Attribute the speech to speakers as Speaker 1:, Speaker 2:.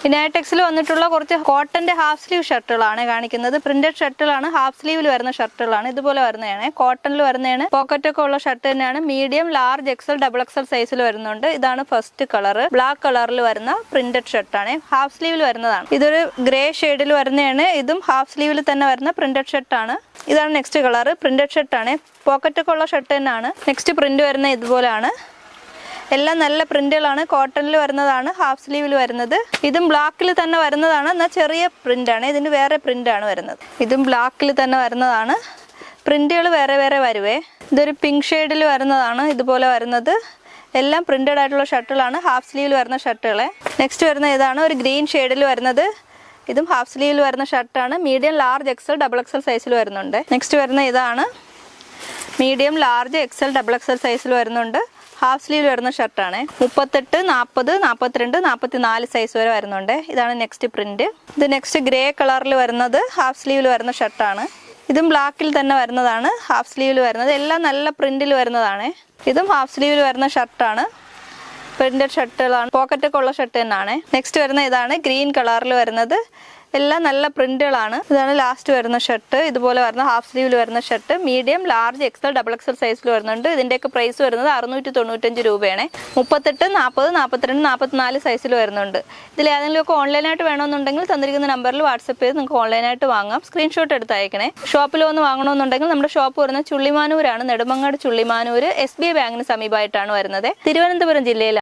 Speaker 1: ഇനാറ്റെക്സിൽ വന്നിട്ടുള്ള കുറച്ച് കോട്ടന്റെ half sleeve ഷർട്ടുകളാണ് കാണിക്കുന്നത്. പ്രിന്റഡ് ഷർട്ടുകളാണ്, ഹാഫ് സ്ലീവിൽ വരുന്ന ഷർട്ടുകളാണ്. ഇതുപോലെ വരുന്നതാണ്, കോട്ടണിൽ വരുന്നതാണ്. പോക്കറ്റ് ഒക്കെ ഉള്ള ഷർട്ട് തന്നെയാണ്. Medium, large, XL, double XL സൈസിൽ വരുന്നുണ്ട്. ഇതാണ് ഫസ്റ്റ് കളർ. ബ്ലാക്ക് കളറിൽ വരുന്ന പ്രിന്റഡ് ഷർട്ടാണ്, ഹാഫ് സ്ലീവിൽ വരുന്നതാണ്. ഇതൊരു ഗ്രേ ഷെയ്ഡിൽ വരുന്നതാണ്. ഇതും ഹാഫ് സ്ലീവിൽ തന്നെ വരുന്ന പ്രിന്റഡ് ഷർട്ടാണ്. ഇതാണ് നെക്സ്റ്റ് കളർ. പ്രിന്റഡ് ഷർട്ടാണ്, പോക്കറ്റ് ഒക്കെ ഉള്ള ഷർട്ട് തന്നെയാണ്. നെക്സ്റ്റ് പ്രിന്റ് വരുന്നത് ഇതുപോലെയാണ്. എല്ലാം നല്ല പ്രിന്റുകളാണ്, കോട്ടണിൽ വരുന്നതാണ്, ഹാഫ് സ്ലീവിൽ വരുന്നത്. ഇതും ബ്ലാക്കിൽ തന്നെ വരുന്നതാണ്, എന്നാൽ ചെറിയ പ്രിന്റാണ്. ഇതിന് വേറെ പ്രിന്റാണ് വരുന്നത്. ഇതും ബ്ലാക്കിൽ തന്നെ വരുന്നതാണ്. പ്രിന്റുകൾ വേറെ വേറെ വരുവേ. ഇതൊരു പിങ്ക് ഷെയ്ഡിൽ വരുന്നതാണ്, ഇതുപോലെ വരുന്നത്. എല്ലാം പ്രിന്റഡ് ആയിട്ടുള്ള ഷർട്ടുകളാണ്, ഹാഫ് സ്ലീവിൽ വരുന്ന ഷർട്ടുകളെ. നെക്സ്റ്റ് വരുന്ന ഇതാണ്, ഒരു ഗ്രീൻ ഷെയ്ഡിൽ വരുന്നത്. ഇതും ഹാഫ് സ്ലീവിൽ വരുന്ന ഷർട്ടാണ്. Medium, large, XL, double XL സൈസിൽ വരുന്നുണ്ട്. നെക്സ്റ്റ് വരുന്ന ഇതാണ്, medium, large, XL, double XL സൈസിൽ വരുന്നുണ്ട്. ഹാഫ് സ്ലീവ് വരുന്ന ഷർട്ടാണ്. 38, 40, 42, 44 സൈസ് വരെ വരുന്നുണ്ട്. ഇതാണ് നെക്സ്റ്റ് പ്രിന്റ്. ഇത് നെക്സ്റ്റ് ഗ്രേ കളറിൽ വരുന്നത് ഹാഫ് സ്ലീവിൽ വരുന്ന ഷർട്ടാണ്. ഇതും ബ്ലാക്കിൽ തന്നെ വരുന്നതാണ്, ഹാഫ് സ്ലീവിൽ വരുന്നത്. എല്ലാം നല്ല പ്രിന്റിൽ വരുന്നതാണ്. ഇതും ഹാഫ് സ്ലീവിൽ വരുന്ന ഷർട്ടാണ്, പ്രിന്റഡ് ഷർട്ടുകളാണ്. പോക്കറ്റൊക്കെ ഉള്ള ഷർട്ട് തന്നെയാണ്. നെക്സ്റ്റ് വരുന്ന ഇതാണ്, ഗ്രീൻ കളറിൽ വരുന്നത്. എല്ലാം നല്ല പ്രിന്റുകളാണ്. ഇതാണ് ലാസ്റ്റ് വരുന്ന ഷർട്ട്. ഇതുപോലെ വരുന്ന ഹാഫ് സ്ലീവിൽ വരുന്ന shirt. Medium, large, XL, double XL സൈസിൽ വരുന്നുണ്ട്. ഇതിൻ്റെയൊക്കെ പ്രൈസ് വരുന്നത് 695 രൂപയാണ്. 38, 40, 42, 44 സൈസിൽ വരുന്നുണ്ട്. ഇതിൽ ഏതെങ്കിലുമൊക്കെ ഓൺലൈനായിട്ട് വേണമെന്നുണ്ടെങ്കിൽ തന്നിരിക്കുന്ന നമ്പറിൽ വാട്സപ്പ് ചെയ്ത് നിങ്ങൾക്ക് ഓൺലൈനായിട്ട് വാങ്ങാം. സ്ക്രീൻഷോട്ട് എടുത്ത് അയക്കണേ. ഷോപ്പിൽ വന്ന് വാങ്ങണമെന്നുണ്ടെങ്കിൽ നമ്മുടെ ഷോപ്പ് വരുന്നത് ചുള്ളിമാനൂരാണ്, നെടുമങ്ങാട് ചുള്ളിമാനൂർ, SBI ബാങ്കിന് സമീപമായിട്ടാണ് വരുന്നത്. തിരുവനന്തപുരം ജില്ലയിൽ